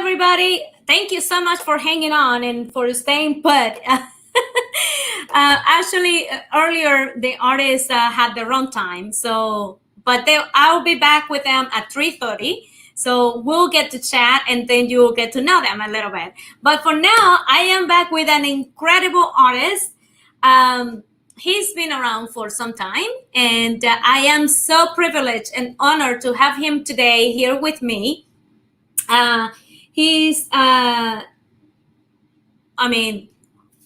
everybody. Thank you so much for hanging on and for staying put. Earlier the artists had the wrong time, so I'll be back with them at 3:30. So we'll get to chat, and then you'll get to know them a little bit. But for now, I am back with an incredible artist. He's been around for some time, and I am so privileged and honored to have him today here with me. Uh, he's, I mean,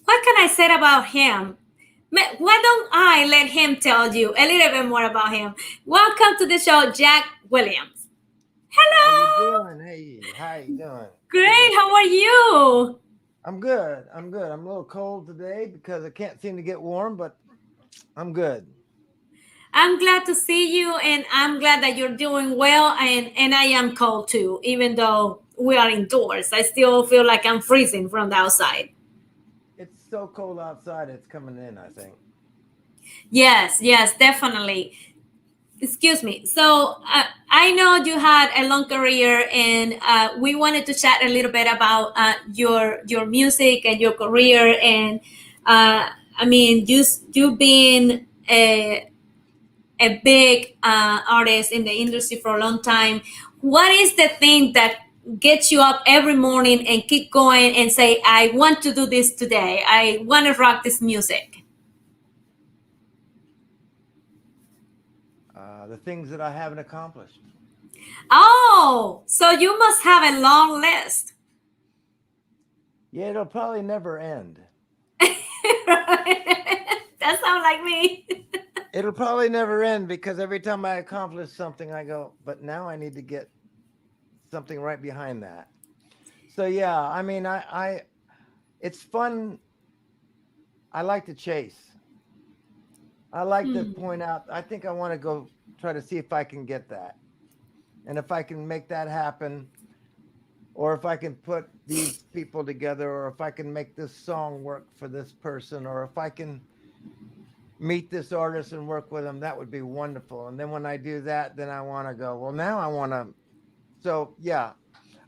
what can I say about him? Why don't I let him tell you a little bit more about him? Welcome to the show, Jack Williams. How you Hello. doing? Hey, how you doing? Good Great. to. How are you? I'm good. I'm good. I'm a little cold today because I can't seem to get warm, but I'm good. I'm glad to see you, and I'm glad that you're doing well. And I am cold too, even though we are indoors. I still feel like I'm freezing from the outside. It's so cold outside. It's coming in, I think. Yes, yes, definitely. Excuse me. So I know you had a long career, and we wanted to chat a little bit about your music and your career. And you being a big artist in the industry for a long time. What is the thing that gets you up every morning and keep going and say, "I want to do this today. I want to rock this music." The things that I haven't accomplished. Oh, so you must have a long list. Yeah, it'll probably never end. That sounds like me. It'll probably never end because every time I accomplish something, I go, but now I need to get something right behind that. So yeah, I mean, it's fun. I like to chase. I like to Hmm. point out. I think I want to go try to see if I can get that. And if I can make that happen, or if I can put these people together, or if I can make this song work for this person, or if I can meet this artist and work with them, that would be wonderful. And then when I do that, then I want to go, well, now I want to. So, yeah,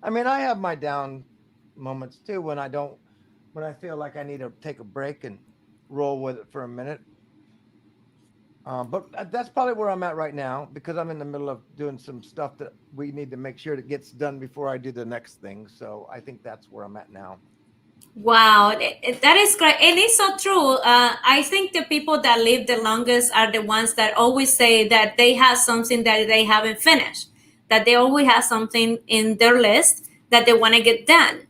I mean, I have my down moments too when I feel like I need to take a break and roll with it for a minute. But that's probably where I'm at right now because I'm in the middle of doing some stuff that we need to make sure that gets done before I do the next thing. So I think that's where I'm at now. Wow, that is great. And it's so true. I think the people that live the longest are the ones that always say that they have something that they haven't finished, that they always have something in their list that they want to get done.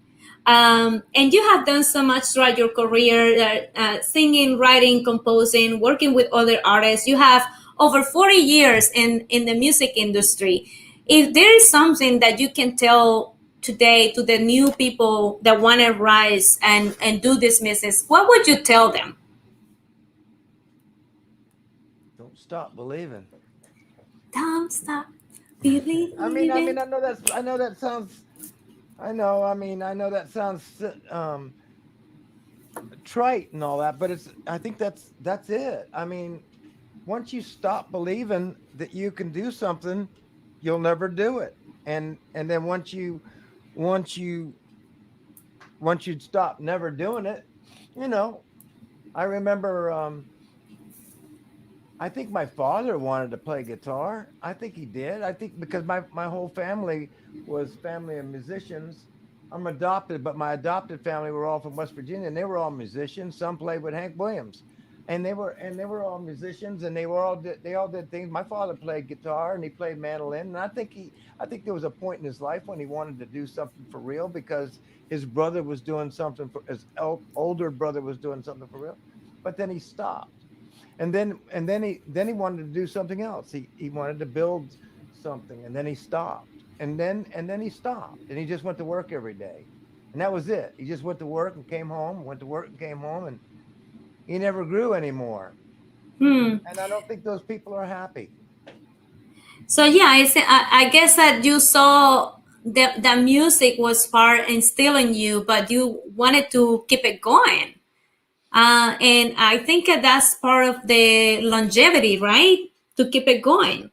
And you have done so much throughout your career, singing, writing, composing, working with other artists. You have over 40 years in the music industry. If there is something that you can tell today to the new people that want to rise and do this business, what would you tell them? Don't stop believing. Don't stop believing. I know that sounds. I know. I mean, I know that sounds trite and all that, but it's. I think that's it. I mean, once you stop believing that you can do something, you'll never do it. And then once you once you stop never doing it, you know, I remember I think my father wanted to play guitar. I think he did. I think because my whole family was family of musicians. I'm adopted, but my adopted family were all from West Virginia, and they were all musicians. Some played with Hank Williams, and they were all musicians, and they all did things. My father played guitar and he played mandolin, and I think there was a point in his life when he wanted to do something for real because his brother was doing something for older brother was doing something for real, but then he stopped and then he wanted to do something else. He wanted to build something, and then he stopped, and then he stopped, and he just went to work every day, and that was it. He just went to work and came home, went to work and came home, and he never grew anymore. Hmm. And I don't think those people are happy. So yeah, I guess that you saw the music was part instilling you, but you wanted to keep it going. And I think that's part of the longevity, right? To keep it going.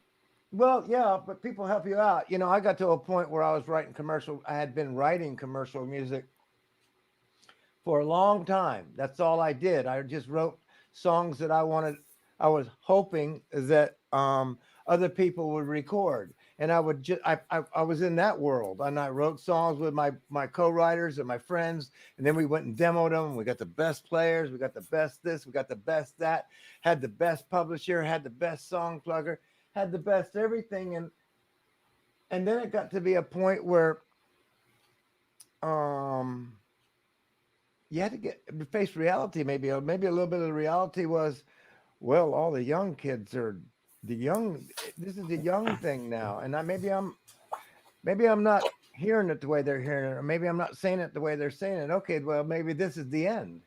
Well, yeah, but people help you out. I got to a point where I was writing commercial. I had been writing commercial music for a long time. That's all I did. I just wrote songs that I wanted. I was hoping that other people would record, and I would just. I was in that world, and I wrote songs with my co-writers and my friends, and then we went and demoed them. We got the best players. We got the best this. We got the best that. Had the best publisher. Had the best song plugger. Had the best everything, and then it got to be a point where um you had to get face reality. Maybe a little bit of the reality was, well, all the young kids are the young. This is the young thing now, and maybe I'm not hearing it the way they're hearing it, or maybe I'm not saying it the way they're saying it. Okay, well, maybe this is the end.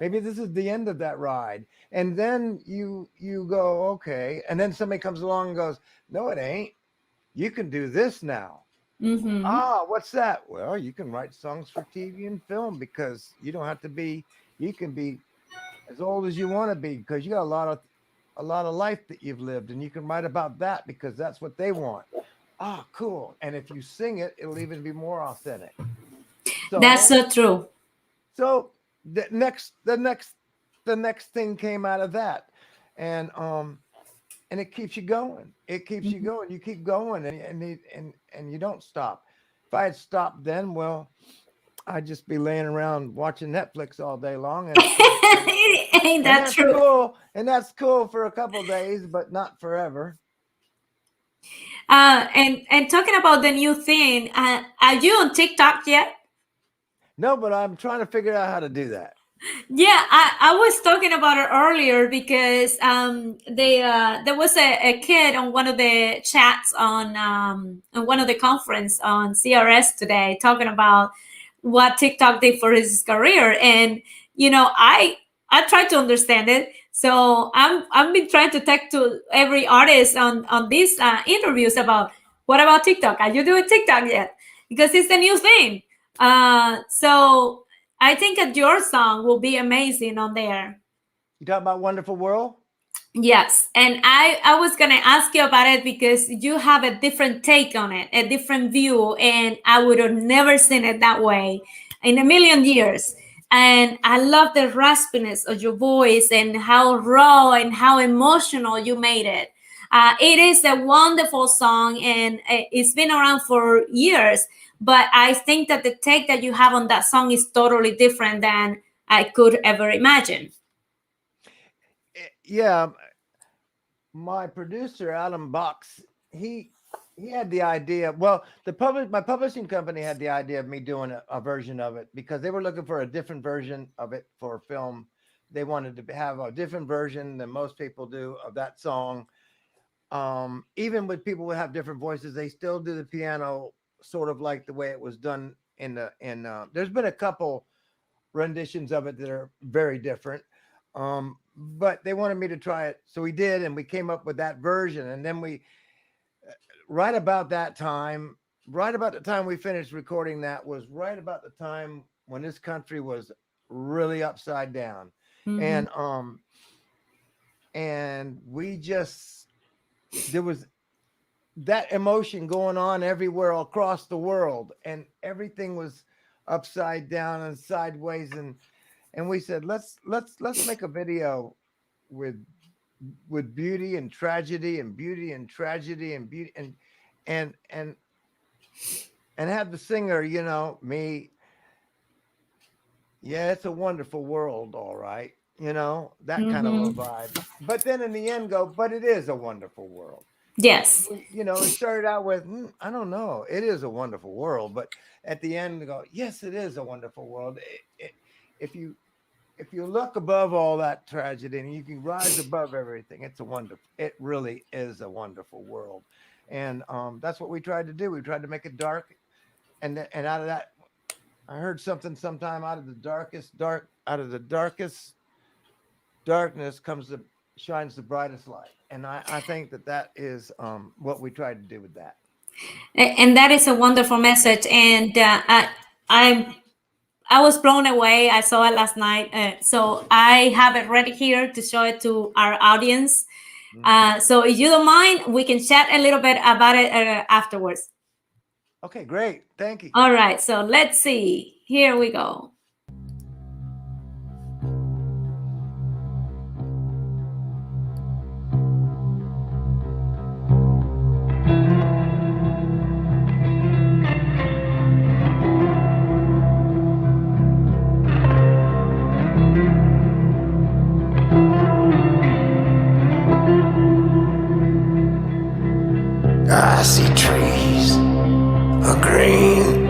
Maybe this is the end of that ride, and then you go, okay, and then somebody comes along and goes, no, it ain't. You can do this now. Mm-hmm. Ah, what's that? Well, you can write songs for TV and film because you don't have to be. You can be as old as you want to be because you got a lot of life that you've lived, and you can write about that because that's what they want. Ah, cool. And if you sing it, it'll even be more authentic. That's So, so true. so the next thing came out of that, and it keeps you going. It keeps you Mhm. going. You keep going, and you don't stop. If I had stopped then, well, I'd just be laying around watching Netflix all day long, Ain't and that that's true? cool. And that's cool for a couple days, but not forever. And talking about the new thing, are you on TikTok yet? No, but I'm trying to figure out how to do that. Yeah, I was talking about it earlier because there was a kid on one of the chats on one of the conference on CRS today talking about what TikTok did for his career, and I try to understand it. So I've been trying to talk to every artist on these interviews about what about TikTok? Are you doing TikTok yet? Because it's a new thing. So I think that your song will be amazing on there. You talk about Wonderful World? Yes, and I was gonna ask you about it because you have a different take on it, a different view, and I would have never seen it that way in a million years. And I love the raspiness of your voice and how raw and how emotional you made it. It is a wonderful song, and it's been around for years. But I think that the take that you have on that song is totally different than I could ever imagine. Yeah, my producer Adam Box, he had the idea. Well, my publishing company had the idea of me doing a version of it because they were looking for a different version of it for film. They wanted to have a different version than most people do of that song. Even with people who have different voices, they still do the piano sort of like the way it was done in. There's been a couple renditions of it that are very different. But they wanted me to try it. So we did, and we came up with that version. And then right about that time, right about the time we finished recording that was right about the time when this country was really upside down. Mhm. And we just, there was that emotion going on everywhere across the world, and everything was upside down and sideways, and we said let's make a video with beauty and tragedy and beauty and tragedy and beauty and and and have the singer, me, yeah, it's a wonderful world, all right, that kind of a Mhm. vibe. But then in the end go, but it is a wonderful world. Yes. It started out with, I don't know, it is a wonderful world, but at the end, they go, yes, it is a wonderful world. If you if you look above all that tragedy and you can rise above everything, it really is a wonderful world. And that's what we tried to do. We tried to make it dark, and out of that, I heard something sometime, out of the darkest darkness shines the brightest light. And I think that is what we tried to do with that. And that is a wonderful message. And I I was blown away. I saw it last night, so I have it ready here to show it to our audience. So if you don't mind, we can chat a little bit about it afterwards. Okay, great. Thank you. All right, so let's see. Here we go. I see trees are green,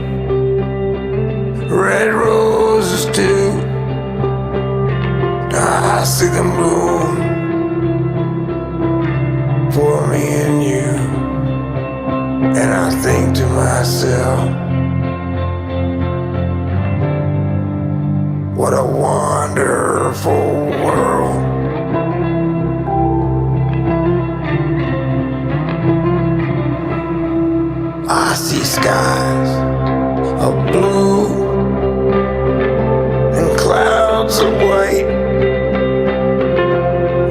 red roses too. I see them bloom for me and you. And I think to myself, what a wonderful world. I see skies of blue and clouds of white.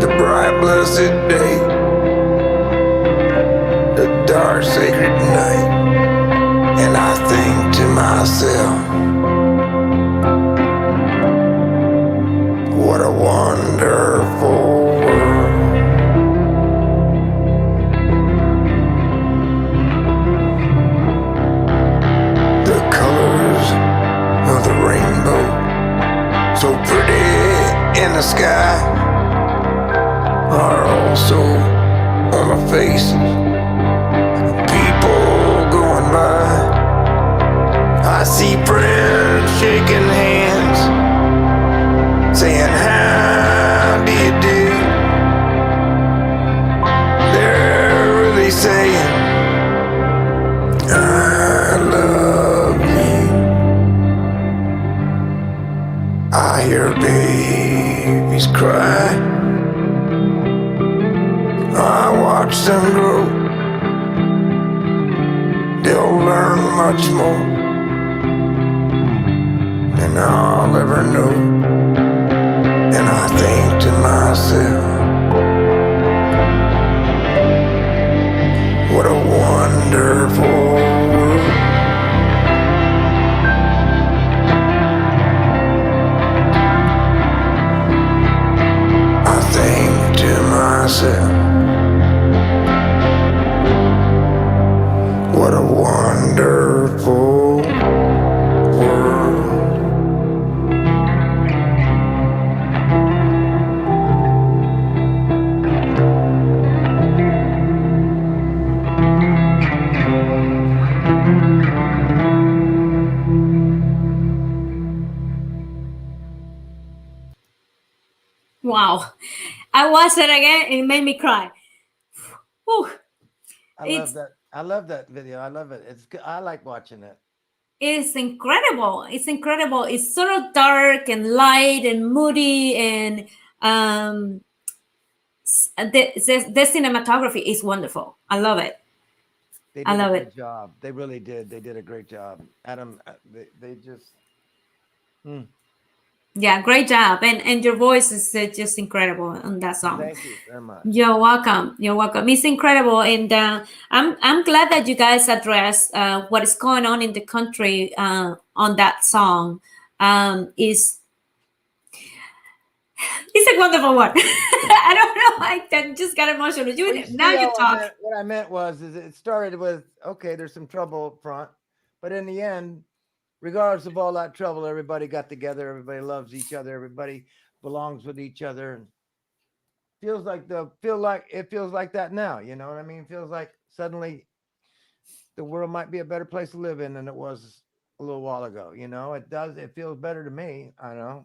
The bright blessed day, the dark sacred night. And I think to myself, what a wonderful world. The colors of the rainbow, so pretty in the sky, are also on the faces of people going by. I see friends shaking hands, saying, how do you do? They're really saying, I love you. I hear babies cry, I watch them grow. They'll learn much more than I'll ever know. And I think to myself, what a wonderful world. I think to myself, what a wonderful world. Wow. I watched it again and it made me cry. Whew. I love that. I love that video. I love it. It's good. I like watching it. It's incredible. It's incredible. It's sort of dark and light and moody, and the cinematography is wonderful. I love it. They I did a love good it. job. They really did. They did a great job. Adam, they just. Yeah, great job. And your voice is just incredible on that song. Thank you very much. You're welcome. You're welcome. It's incredible, and I'm glad that you guys address what is going on in the country on that song. Is It's a wonderful one. I don't know. I just got emotional. Well, you see Now you how talk. what I meant was, is it started with, okay, there's some trouble up front, but in the end, regardless of all that trouble, everybody got together. Everybody loves each other. Everybody belongs with each other. And it feels like that now. You know what I mean? It feels like suddenly the world might be a better place to live in than it was a little while ago. You know, it does. It feels better to me. I know.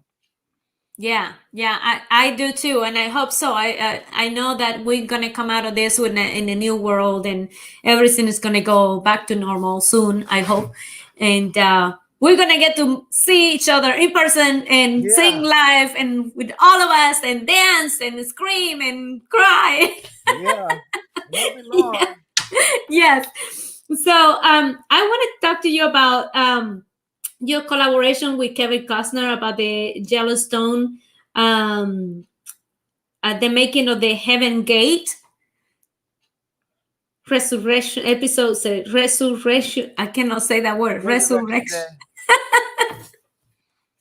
Yeah, I do too, and I hope so. I know that we're gonna come out of this in a new world, and everything is gonna go back to normal soon. I hope, and we're gonna get to see each other in person and sing live, and with all of us, and dance and scream and cry. Yeah. Won't be long. Yeah. Yes. So I want to talk to you about your collaboration with Kevin Costner about the Yellowstone the making of the Heaven Gate resurrection episode. Resurrection. I cannot say that word. Resurrection Resurrection.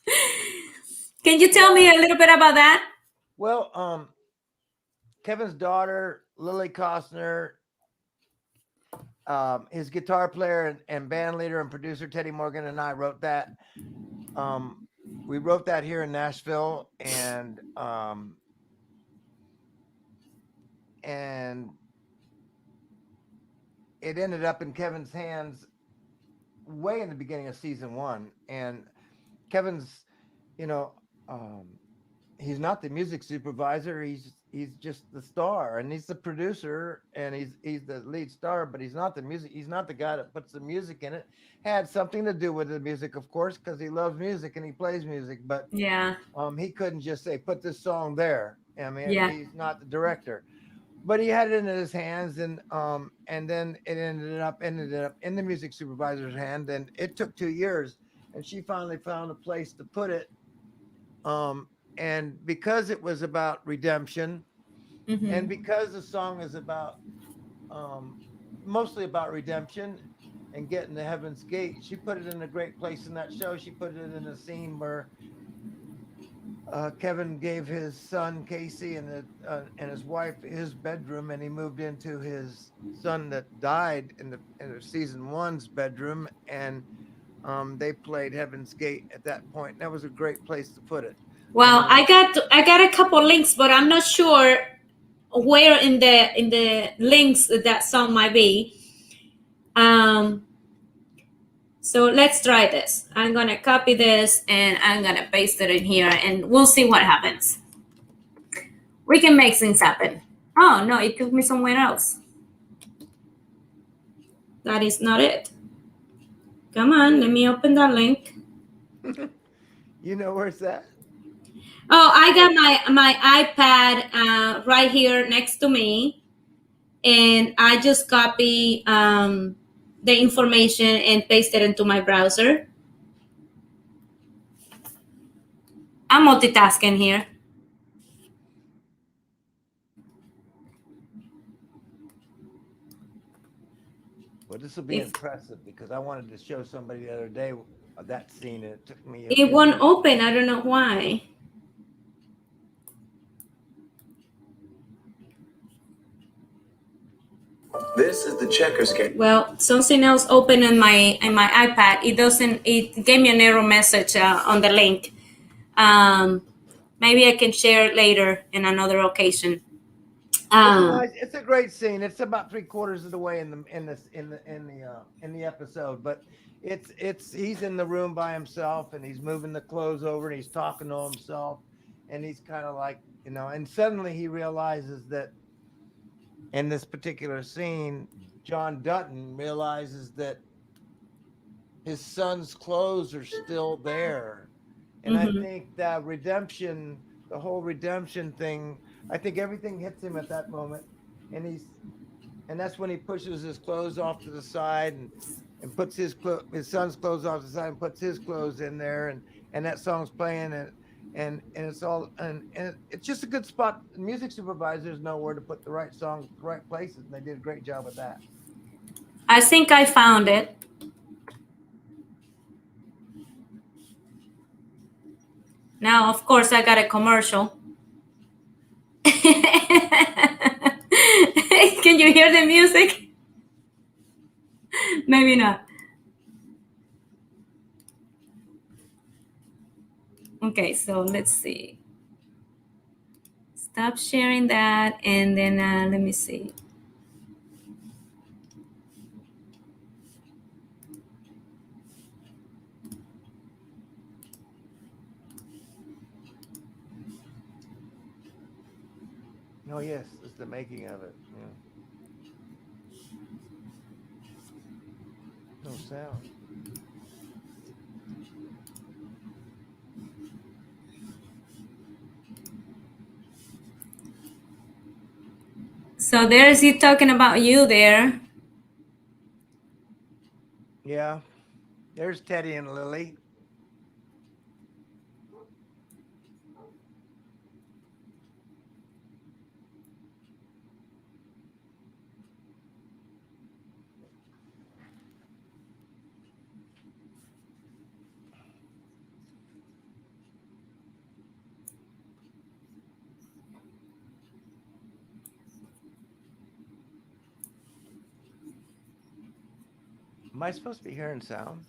Day. Can you tell me a little bit about that? Well, Kevin's daughter, Lily Costner, his guitar player and band leader and producer Teddy Morgan and I wrote that. We wrote that here in Nashville, and it ended up in Kevin's hands way in the beginning of season 1. And Kevin's, you know, he's not the music supervisor. He's just the star, and he's the producer, and he's the lead star. But he's not the music. He's not the guy that puts the music in it. Had something to do with the music, of course, because he loves music and he plays music. But Yeah. he couldn't just say put this song there. I mean, Yeah. he's not the director. But he had it in his hands, and then it ended up in the music supervisor's hand, and it took 2 years, and she finally found a place to put it. And because it was about redemption, Mm-hmm. and because the song is about mostly about redemption and getting to Heaven's Gate, she put it in a great place in that show. She put it in a scene where Kevin gave his son Casey and his wife his bedroom, and he moved into his son that died in the season 1's bedroom, and they played Heaven's Gate at that point. And that was a great place to put it. Well, I got a couple links, but I'm not sure where in the links that song might be. So let's try this. I'm gonna copy this and I'm gonna paste it in here, and we'll see what happens. We can make things happen. Oh no, it took me somewhere else. That is not it. Come on, let me open that link. You know where's that? Oh, I got my iPad right here next to me, and I just copy the information and paste it into my browser. I'm multitasking here. Well, this will be impressive because I wanted to show somebody the other day that scene, and it took me. It won't open. I don't know why. This is the checkers game. Well, something else opened in my iPad. It doesn't. It gave me an error message on the link. Maybe I can share it later in another occasion. It's a great scene. It's about 3/4 of the way in the episode, but he's in the room by himself, and he's moving the clothes over, and he's talking to himself, and he's kind of like, and suddenly he realizes that in this particular scene, John Dutton realizes that his son's clothes are still there. And I think that redemption, the whole redemption thing, I think everything hits him at that moment, and that's when he pushes his clothes off to the side and puts his son's clothes off to the side and puts his clothes in there, and that song's playing, and it's all and it's just a good spot. Music supervisors know where to put the right songs, the right places, and they did a great job with that. I think I found it. Now, of course, I got a commercial. Can you hear the music? Maybe not. Okay, so let's see. Stop sharing that, and then let me see. Oh yes, it's the making of it. Yeah. No sound. So there's he talking about you there. Yeah. There's Teddy and Lily. Am I supposed to be hearing sound?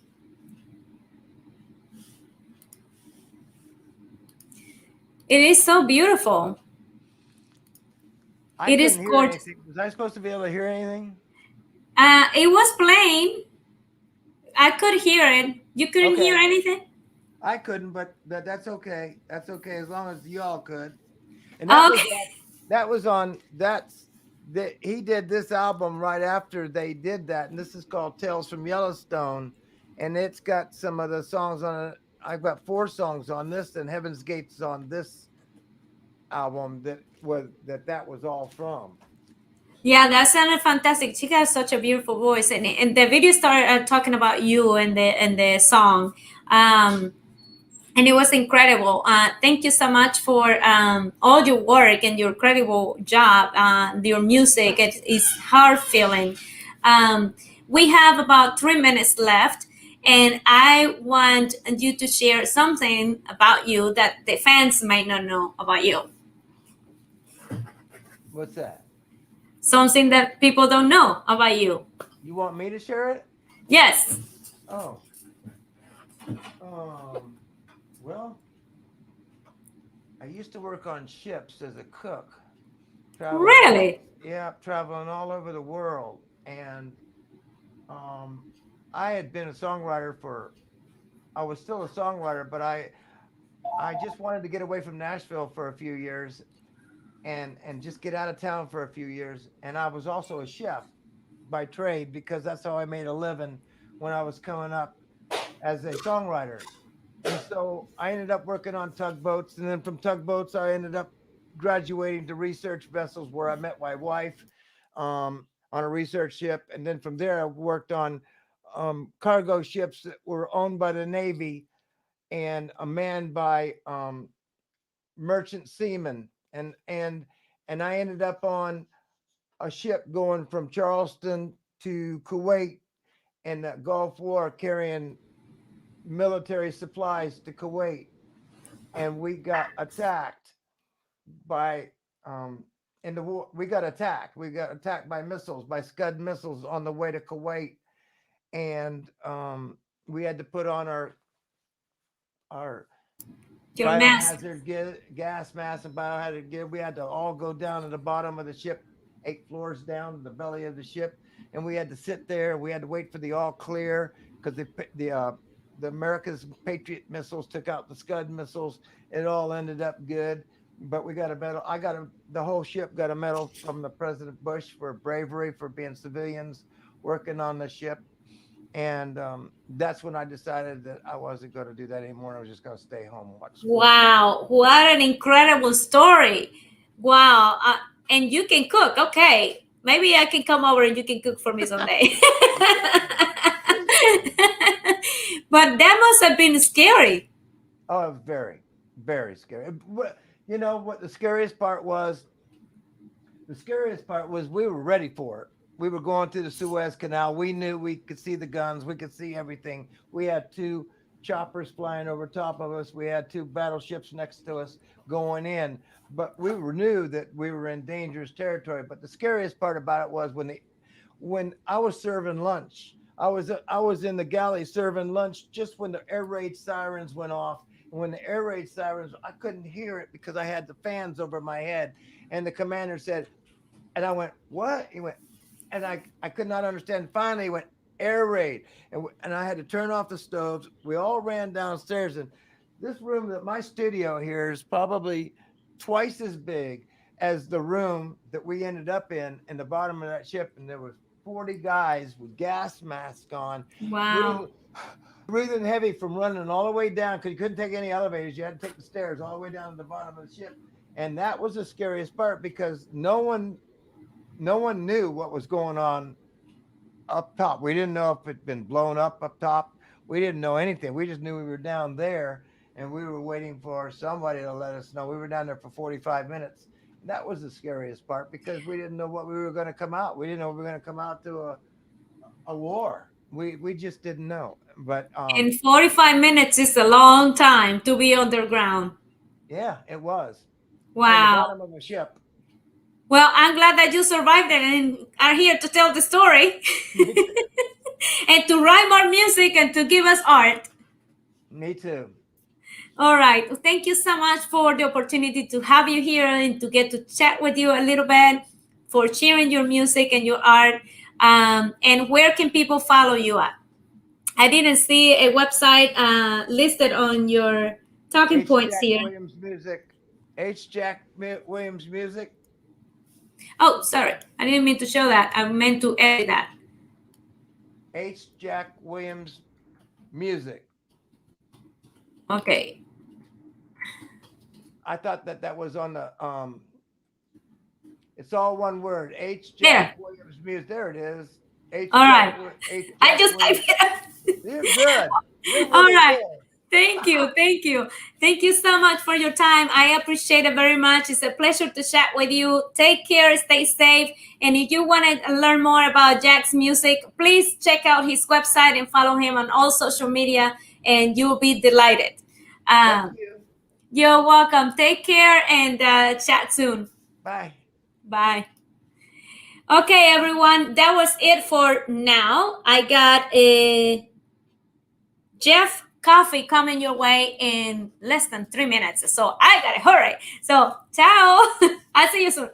It is so beautiful. I It is couldn't hear gorgeous. anything. Was I supposed to be able to hear anything? It was playing. I could hear it. You couldn't hear Okay. anything? I couldn't, but that's okay. That's okay as long as y'all could. And Okay. that was on that's that he did this album right after they did that, and this is called Tales from Yellowstone, and it's got some of the songs on it. I've got 4 songs on this, and Heaven's Gates on this album that was all from. Yeah, that sounded fantastic. She has such a beautiful voice, and the video started talking about you and the song, and it was incredible. Thank you so much for all your work and your incredible job. Your music is heart feeling. Um, we have about 3 minutes left, and I want you to share something about you that the fans might not know about you. What's that? Something that people don't know about you. You want me to share it? Yes. Oh, well, I used to work on ships as a cook, traveling all, Really? yeah, traveling all over the world, and um, I had been a songwriter for. I was still a songwriter, but I just wanted to get away from Nashville for a few years, and just get out of town for a few years. And I was also a chef by trade because that's how I made a living when I was coming up as a songwriter. And so I ended up working on tugboats, and then from tugboats I ended up graduating to research vessels where I met my wife on a research ship, and then from there I worked on cargo ships that were owned by the Navy and manned by merchant seamen, and I ended up on a ship going from Charleston to Kuwait in the Gulf War carrying military supplies to Kuwait, and we got attacked by in the war. We got attacked. We got attacked by missiles, by Scud missiles on the way to Kuwait, and we had to put on our Your mask. gas mask and biohazard gear. We had to all go down to the bottom of the ship, 8 floors down to the belly of the ship, and we had to sit there. We had to wait for the all clear because the America's Patriot missiles took out the Scud missiles. It all ended up good, but we got a medal. The whole ship got a medal from the President Bush for bravery for being civilians working on the ship. And that's when I decided that I wasn't going to do that anymore. I was just going to stay home and watch sports. Wow, what an incredible story. Wow. And you can cook. Okay. Maybe I can come over and you can cook for me someday. But that must have been scary. Oh, it was very, very scary. You know what the scariest part was? The scariest part was we were ready for it. We were going through the Suez Canal. We knew we could see the guns. We could see everything. We had 2 choppers flying over top of us. We had 2 battleships next to us going in. But we knew that we were in dangerous territory. But the scariest part about it was when I was serving lunch. I was in the galley serving lunch just when the air raid sirens went off. And when the air raid sirens, I couldn't hear it because I had the fans over my head. And the commander said, and I went, what? He went, and I could not understand. Finally, he went, air raid. And I had to turn off the stoves. We all ran downstairs. And this room that my studio here is probably twice as big as the room that we ended up in the bottom of that ship. And there was 40 guys with gas masks on, Wow. breathing heavy from running all the way down because you couldn't take any elevators. You had to take the stairs all the way down to the bottom of the ship. And that was the scariest part because no one knew what was going on up top. We didn't know if it'd been blown up top. We didn't know anything. We just knew we were down there and we were waiting for somebody to let us know. We were down there for 45 minutes. That was the scariest part because we didn't know what we were going to come out. We didn't know we were going to come out to a war. We just didn't know. But And 45 minutes is a long time to be underground. yeah, it was. On the Wow. bottom of a ship. Well, I'm glad that you survived it and are here to tell the story. and to write more music and to give us art. Me too. All right. Well, thank you so much for the opportunity to have you here and to get to chat with you a little bit, for sharing your music and your art. And where can people follow you at? I didn't see a website listed on your talking H. points Jack here. Williams Music. H. Jack Williams Music. Oh, sorry. I didn't mean to show that. I meant to edit that. H. Jack Williams Music. Okay. I thought that was on the it's all one word. H. There. Jack Williams Music. There it is. H. All Jack, right. H. Jack I just Williams. typed it up. You're good. You're All really right. good. Thank you. Thank you. Thank you so much for your time. I appreciate it very much. It's a pleasure to chat with you. Take care. Stay safe. And if you want to learn more about Jack's music, please check out his website and follow him on all social media, and you'll be delighted. Thank you. You're welcome. Take care and chat soon. Bye. Bye. Okay, everyone. That was it for now. I got a Jeff coffee coming your way in less than 3 minutes. So I gotta hurry. So ciao. I'll see you soon.